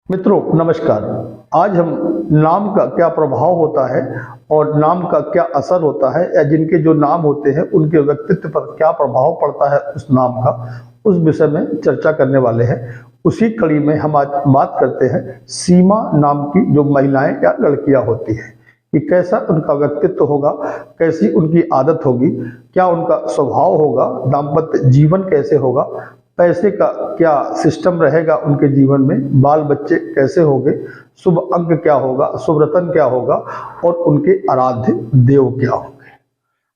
मित्रों नमस्कार। आज हम नाम का क्या प्रभाव होता है और नाम का क्या असर होता है या जिनके जो नाम होते हैं उनके व्यक्तित्व पर क्या प्रभाव पड़ता है उस नाम का, उस विषय में चर्चा करने वाले हैं। उसी कड़ी में हम आज बात करते हैं सीमा नाम की जो महिलाएं या लड़कियां होती हैं कि कैसा उनका व्यक्तित्व होगा, कैसी उनकी आदत होगी, क्या उनका स्वभाव होगा, दाम्पत्य जीवन कैसे होगा, पैसे का क्या सिस्टम रहेगा उनके जीवन में, बाल बच्चे कैसे होंगे, शुभ अंक क्या होगा, शुभ रत्न क्या होगा और उनके आराध्य देव क्या होंगे।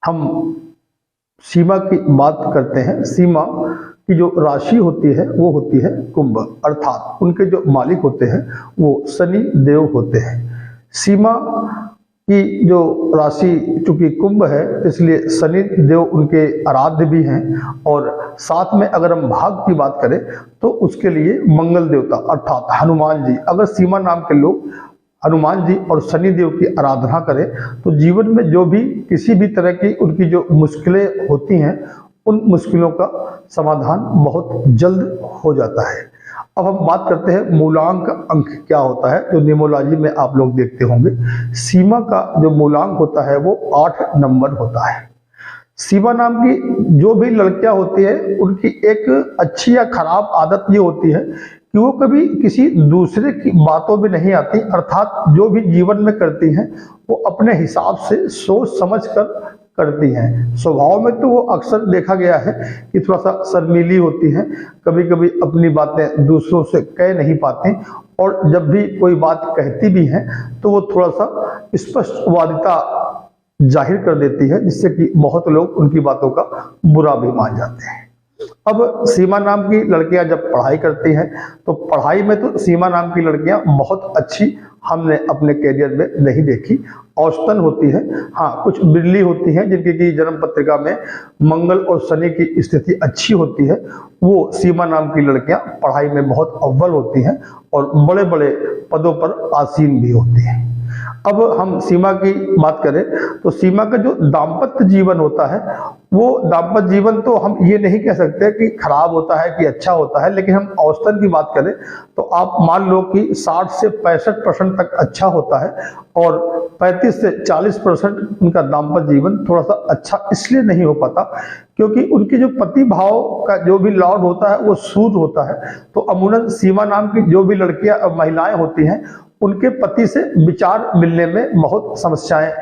हम सीमा की बात करते हैं। सीमा की जो राशि होती है वो होती है कुंभ, अर्थात उनके जो मालिक होते हैं वो शनि देव होते हैं। सीमा की जो राशि चूंकि कुंभ है इसलिए शनि देव उनके आराध्य भी हैं, और साथ में अगर हम भाग की बात करें तो उसके लिए मंगल देवता अर्थात हनुमान जी, अगर सीमा नाम के लोग हनुमान जी और शनि देव की आराधना करें तो जीवन में जो भी किसी भी तरह की उनकी जो मुश्किलें होती हैं उन मुश्किलों का समाधान बहुत जल्द हो जाता है। अब हम बात करते हैं मूलांक अंक क्या होता है, जो न्यूमरोलॉजी में आप लोग देखते होंगे। सीमा का जो मूलांक होता है वो 8 नंबर होता है। सीमा नाम की जो भी लड़कियां होती है उनकी एक अच्छी या खराब आदत ये होती है कि वो कभी किसी दूसरे की बातों में नहीं आती, अर्थात जो भी जीवन में करती हैं वो अपने हिसाब से सोच समझ कर करती हैं। स्वभाव में तो वो अक्सर देखा गया है कि थोड़ा सा शर्मीली होती हैं, कभी कभी अपनी बातें दूसरों से कह नहीं पाती, और जब भी कोई बात कहती भी हैं तो वो थोड़ा सा स्पष्टवादिता जाहिर कर देती है, जिससे कि बहुत लोग उनकी बातों का बुरा भी मान जाते हैं। अब सीमा नाम की लड़कियां जब पढ़ाई करती हैं तो पढ़ाई में तो सीमा नाम की लड़कियां बहुत अच्छी हमने अपने कैरियर में नहीं देखी, औसतन होती है। हाँ, कुछ बिरली होती हैं जिनकी की जन्म पत्रिका में मंगल और शनि की स्थिति अच्छी होती है, वो सीमा नाम की लड़कियां पढ़ाई में बहुत अव्वल होती हैं और बड़े बड़े पदों पर आसीन भी होती हैं। अब हम सीमा की बात करें तो सीमा का जो दाम्पत्य जीवन होता है वो दाम्पत्य जीवन तो हम ये नहीं कह सकते कि खराब होता है कि अच्छा होता है, लेकिन हम औसतन की बात करें तो आप मान लो कि 60 से 65% तक अच्छा होता है और 35 से 40% उनका दाम्पत्य जीवन थोड़ा सा अच्छा इसलिए नहीं हो पाता क्योंकि उनकी जो पति भाव का जो भी लॉर्ड होता है वो सूर्य होता है। तो अमूमन सीमा नाम की जो भी लड़कियां महिलाएं होती हैं उनके पति से विचार मिलने में बहुत समस्याएं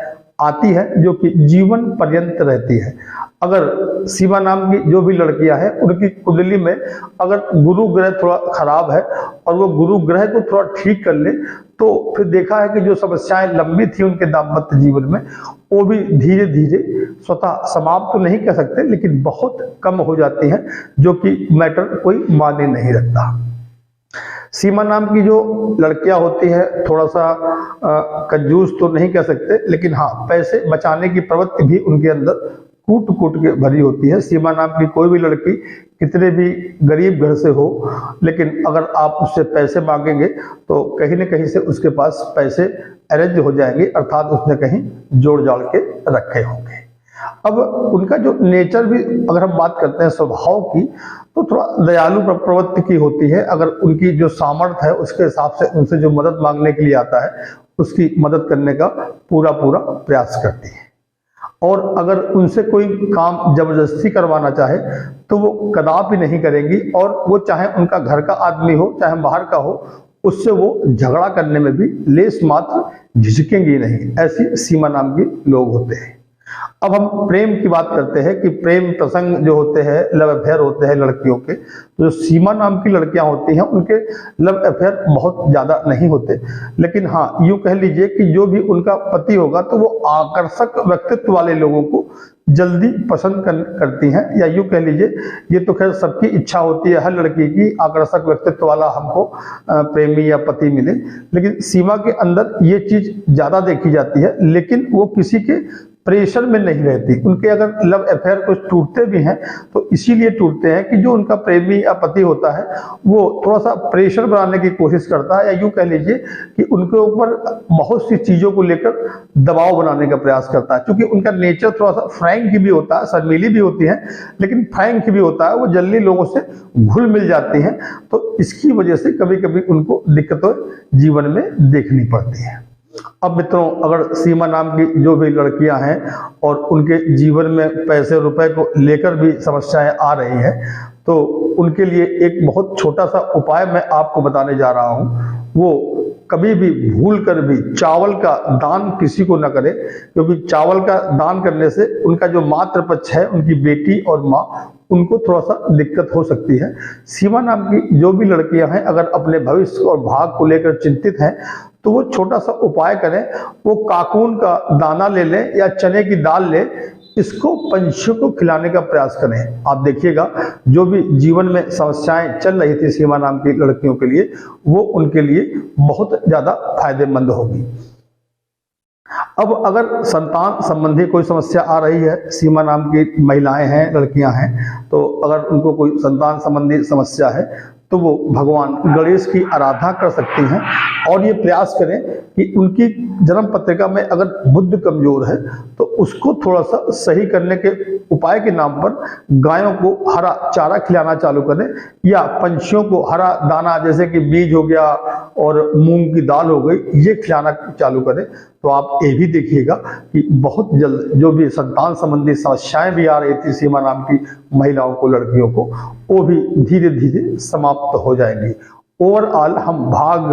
आती है जो कि जीवन पर्यंत रहती है। अगर सीमा नाम की जो भी लड़कियां हैं उनकी कुंडली में अगर गुरु ग्रह थोड़ा खराब है और वो गुरु ग्रह को थोड़ा ठीक कर ले तो फिर देखा है कि जो समस्याएं लंबी थी उनके दाम्पत्य जीवन में वो भी धीरे धीरे स्वतः समाप्त तो नहीं कह सकते लेकिन बहुत कम हो जाती हैं, जो कि मैटर कोई मायने नहीं रखता। सीमा नाम की जो लड़कियां होती है थोड़ा सा कंजूस तो नहीं कह सकते, लेकिन हाँ पैसे बचाने की प्रवृत्ति भी उनके अंदर कूट कूट के भरी होती है। सीमा नाम की कोई भी लड़की कितने भी गरीब घर से हो, लेकिन अगर आप उससे पैसे मांगेंगे तो कहीं न कहीं से उसके पास पैसे अरेंज हो जाएंगे, अर्थात उसने कहीं जोड़ जाड़ के रखे होंगे। अब उनका जो नेचर भी अगर हम बात करते हैं स्वभाव की तो थोड़ा दयालु प्रवृत्ति की होती है। अगर उनकी जो सामर्थ्य है उसके हिसाब से उनसे जो मदद मांगने के लिए आता है उसकी मदद करने का पूरा प्रयास करती है, और अगर उनसे कोई काम जबरदस्ती करवाना चाहे तो वो कदापि नहीं करेंगी, और वो चाहे उनका घर का आदमी हो चाहे बाहर का हो उससे वो झगड़ा करने में भी लेस मात्र झिझकेंगी नहीं। ऐसी सीमा नाम के लोग होते हैं। अब हम प्रेम की बात करते हैं कि प्रेम प्रसंग जो होते हैं, लव अफेयर होते हैं लड़कियों के, तो जो सीमा नाम की लड़कियां होती हैं उनके लव अफेयर बहुत ज्यादा नहीं होते, लेकिन हाँ यूं कह लीजिए कि जो भी उनका पति होगा तो वो आकर्षक व्यक्तित्व वाले लोगों को जल्दी पसंद करती हैं, या यूं कह लीजिए ये तो खैर सबकी इच्छा होती है हर लड़की की आकर्षक व्यक्तित्व वाला हमको प्रेमी या पति मिले, लेकिन सीमा के अंदर ये चीज ज्यादा देखी जाती है, लेकिन वो किसी के प्रेशर में नहीं रहती। उनके अगर लव अफेयर कुछ टूटते भी हैं तो इसीलिए टूटते हैं कि जो उनका प्रेमी या पति होता है वो थोड़ा सा प्रेशर बनाने की कोशिश करता है, या यूं कह लीजिए कि उनके ऊपर बहुत सी चीजों को लेकर दबाव बनाने का प्रयास करता है। क्योंकि उनका नेचर थोड़ा सा फ्रैंक भी होता है, शर्मीली भी होती है, लेकिन फ्रैंक भी होता है, वो जल्दी लोगों से घुल मिल जाती हैं। तो इसकी वजह से कभी कभी उनको दिक्कतें जीवन में देखनी पड़ती हैं। अब मित्रों, अगर सीमा नाम की जो भी लड़कियां हैं और उनके जीवन में पैसे रुपए को लेकर भी समस्याएं आ रही हैं, तो उनके लिए एक बहुत छोटा सा उपाय मैं आपको बताने जा रहा हूं। वो कभी भी भूल कर भी चावल का दान किसी को न करें, क्योंकि चावल का दान करने से उनका जो मातृ पक्ष है, उनकी बेटी और माँ, उनको थोड़ा सा दिक्कत हो सकती है। सीमा नाम की जो भी लड़कियां हैं अगर अपने भविष्य और भाग को लेकर चिंतित हैं तो वो छोटा सा उपाय करें। वो काकून का दाना ले लें या चने की दाल लें, इसको पंछियों को खिलाने का प्रयास करें। आप देखिएगा जो भी जीवन में समस्याएं चल रही थी सीमा नाम की लड़कियों के लिए, वो उनके लिए बहुत ज्यादा फायदेमंद होगी। अब अगर संतान संबंधी कोई समस्या आ रही है, सीमा नाम की महिलाएं हैं, लड़कियां हैं, तो अगर उनको कोई संतान संबंधी समस्या है तो वो भगवान गणेश की आराधना कर सकती हैं और ये प्रयास करें कि उनकी जन्म पत्रिका में अगर बुध कमजोर है तो उसको थोड़ा सा सही करने के उपाय के नाम पर गायों को हरा चारा खिलाना चालू करें, या पंछियों को हरा दाना जैसे कि बीज हो गया और मूंग की दाल हो गई, ये खिलाना चालू करें। तो आप ये भी देखिएगा कि बहुत जल्द जो भी संतान संबंधी समस्याएं भी आ रही थी सीमा नाम की महिलाओं को, लड़कियों को, वो भी धीरे धीरे समाप्त हो जाएंगी। ओवरऑल हम भाग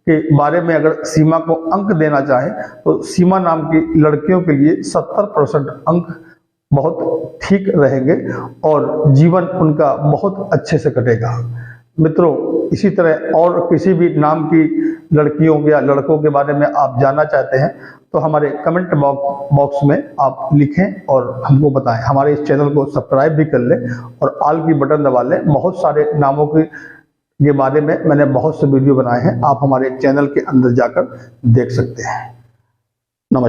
के बारे में अगर सीमा को अंक देना चाहें तो सीमा नाम की लड़कियों के लिए 70% अंक बहुत ठीक रहेंगे और जीवन उनका बहुत अच्छे से कटेगा। मित्रों, इसी तरह और किसी भी नाम की लड़कियों या लड़कों के बारे में आप जानना चाहते हैं तो हमारे कमेंट बॉक्स में आप लिखें और हमको बताएं। हमारे इस चैनल को सब्सक्राइब भी कर लें और ऑल की बटन दबा लें। बहुत सारे नामों के बारे में मैंने बहुत से वीडियो बनाए हैं, आप हमारे चैनल के अंदर जाकर देख सकते हैं। नमस्कार।